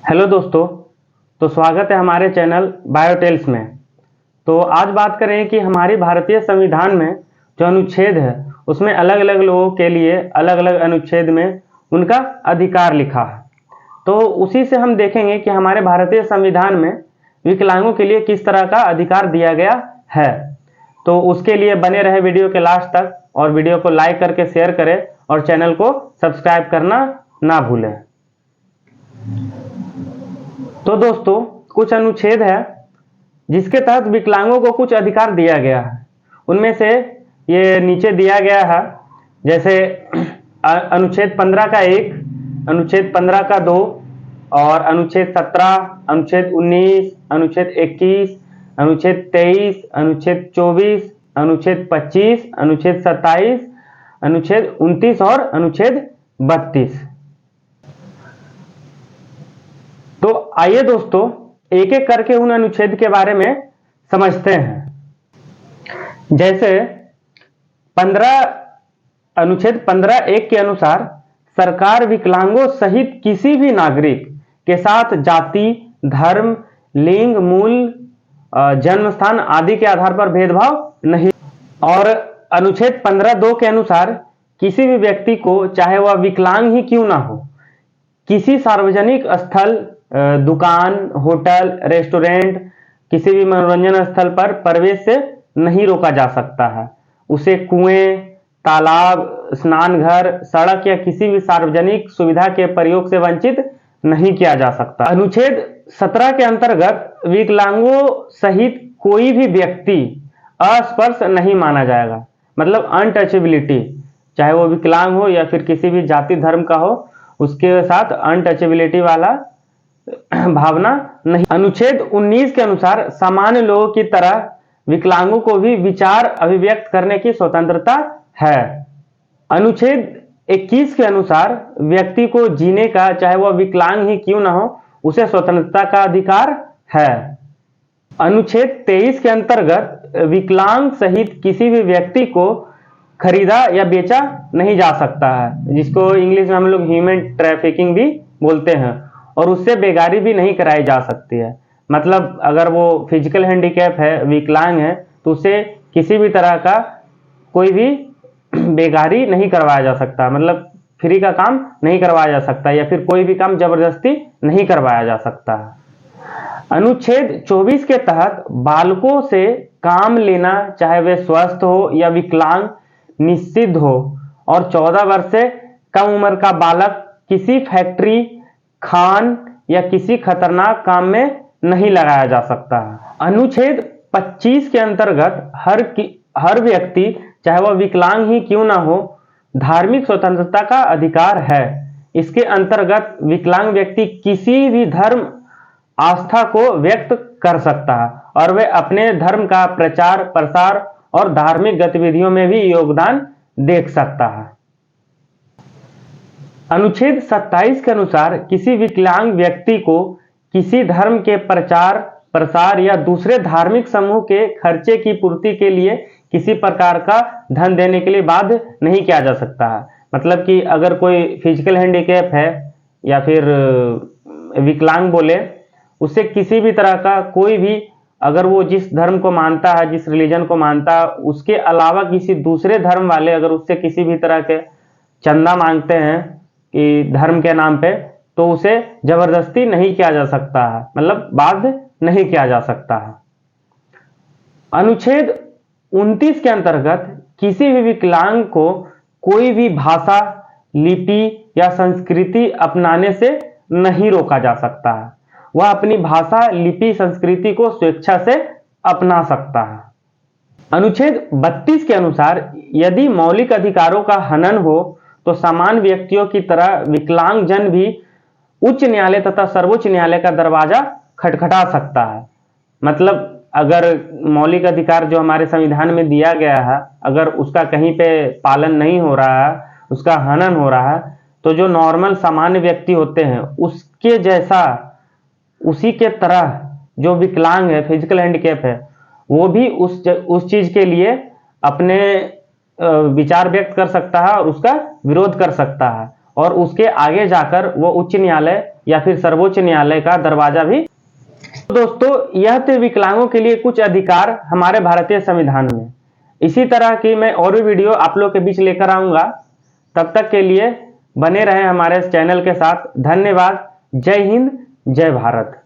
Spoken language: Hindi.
हेलो दोस्तों। तो स्वागत है हमारे चैनल बायोटेल्स में। तो आज बात करें कि हमारी भारतीय संविधान में जो अनुच्छेद है उसमें अलग अलग लोगों के लिए अलग अलग अनुच्छेद में उनका अधिकार लिखा है। तो उसी से हम देखेंगे कि हमारे भारतीय संविधान में विकलांगों के लिए किस तरह का अधिकार दिया गया है। तो उसके लिए बने रहे वीडियो के लास्ट तक और वीडियो को लाइक करके शेयर करें और चैनल को सब्सक्राइब करना ना भूलें। तो दोस्तों, कुछ अनुच्छेद है जिसके तहत विकलांगों को कुछ अधिकार दिया गया है। उनमें से ये नीचे दिया गया है, जैसे अनुच्छेद 15 का 1, अनुच्छेद 15 का 2 और अनुच्छेद 17, अनुच्छेद 19, अनुच्छेद 21, अनुच्छेद 23, अनुच्छेद 24, अनुच्छेद 25, अनुच्छेद 27, अनुच्छेद 29 और अनुच्छेद 32। तो आइए दोस्तों एक एक करके उन अनुच्छेद के बारे में समझते हैं। जैसे अनुच्छेद 15(1) के अनुसार सरकार विकलांगों सहित किसी भी नागरिक के साथ जाति, धर्म, लिंग, मूल, जन्म स्थान आदि के आधार पर भेदभाव नहीं। और अनुच्छेद 15(2) के अनुसार किसी भी व्यक्ति को, चाहे वह विकलांग ही क्यों ना हो, किसी सार्वजनिक स्थल, दुकान, होटल, रेस्टोरेंट, किसी भी मनोरंजन स्थल पर प्रवेश से नहीं रोका जा सकता है। उसे कुएं, तालाब, स्नान घर, सड़क या किसी भी सार्वजनिक सुविधा के प्रयोग से वंचित नहीं किया जा सकता। अनुच्छेद 17 के अंतर्गत विकलांगों सहित कोई भी व्यक्ति अस्पर्श नहीं माना जाएगा, मतलब अनटचेबिलिटी, चाहे वो विकलांग हो या फिर किसी भी जाति धर्म का हो, उसके साथ अनटचेबिलिटी वाला भावना नहीं। अनुच्छेद 19 के अनुसार सामान्य लोगों की तरह विकलांगों को भी विचार अभिव्यक्त करने की स्वतंत्रता है। अनुच्छेद 21 के अनुसार व्यक्ति को जीने का, चाहे वह विकलांग ही क्यों ना हो, उसे स्वतंत्रता का अधिकार है। अनुच्छेद 23 के अंतर्गत विकलांग सहित किसी भी व्यक्ति को खरीदा या बेचा नहीं जा सकता है, जिसको इंग्लिश में हम लोग ह्यूमन ट्रैफिकिंग भी बोलते हैं, और उससे बेगारी भी नहीं कराई जा सकती है। मतलब अगर वो फिजिकल हैंडीकैप है, विकलांग है, तो उसे किसी भी तरह का कोई भी बेगारी नहीं करवाया जा सकता, मतलब फ्री का काम नहीं करवाया जा सकता, या फिर कोई भी काम जबरदस्ती नहीं करवाया जा सकता है। अनुच्छेद 24 के तहत बालकों से काम लेना, चाहे वे स्वस्थ हो या विकलांग, निषिद्ध हो, और 14 वर्ष से कम उम्र का बालक किसी फैक्ट्री, खान या किसी खतरनाक काम में नहीं लगाया जा सकता है। अनुच्छेद 25 के अंतर्गत हर व्यक्ति, चाहे वह विकलांग ही क्यों ना हो, धार्मिक स्वतंत्रता का अधिकार है। इसके अंतर्गत विकलांग व्यक्ति किसी भी धर्म आस्था को व्यक्त कर सकता है और वे अपने धर्म का प्रचार प्रसार और धार्मिक गतिविधियों में भी योगदान दे सकता है। अनुच्छेद 27 के अनुसार किसी विकलांग व्यक्ति को किसी धर्म के प्रचार प्रसार या दूसरे धार्मिक समूह के खर्चे की पूर्ति के लिए किसी प्रकार का धन देने के लिए बाध्य नहीं किया जा सकता है। मतलब कि अगर कोई फिजिकल हैंडीकैप है या फिर विकलांग बोले, उससे किसी भी तरह का कोई भी, अगर वो जिस धर्म को मानता है, जिस रिलीजन को मानता है, उसके अलावा किसी दूसरे धर्म वाले अगर उससे किसी भी तरह के चंदा मांगते हैं कि धर्म के नाम पे, तो उसे जबरदस्ती नहीं किया जा सकता है, मतलब बाध्य नहीं किया जा सकता है। अनुच्छेद 29 के अंतर्गत किसी भी विकलांग को कोई भी भाषा, लिपि या संस्कृति अपनाने से नहीं रोका जा सकता है। वह अपनी भाषा, लिपि, संस्कृति को स्वेच्छा से अपना सकता है। अनुच्छेद 32 के अनुसार यदि मौलिक अधिकारों का हनन हो तो समान व्यक्तियों की तरह विकलांग जन भी उच्च न्यायालय तथा सर्वोच्च न्यायालय का दरवाजा खटखटा सकता है। मतलब अगर मौलिक अधिकार जो हमारे संविधान में दिया गया है, अगर उसका कहीं पे पालन नहीं हो रहा है, उसका हनन हो रहा है, तो जो नॉर्मल सामान्य व्यक्ति होते हैं उसके जैसा, उसी के तरह जो विकलांग है, फिजिकल हैंडीकैप है, वो भी उस चीज के लिए अपने विचार व्यक्त कर सकता है और उसका विरोध कर सकता है। और उसके आगे जाकर वो उच्च न्यायालय या फिर सर्वोच्च न्यायालय का दरवाजा भी। दोस्तों, यह थे विकलांगों के लिए कुछ अधिकार हमारे भारतीय संविधान में। इसी तरह की मैं और भी वीडियो आप लोग के बीच लेकर आऊंगा। तब तक के लिए बने रहें हमारे चैनल के साथ। धन्यवाद। जय हिंद, जय भारत।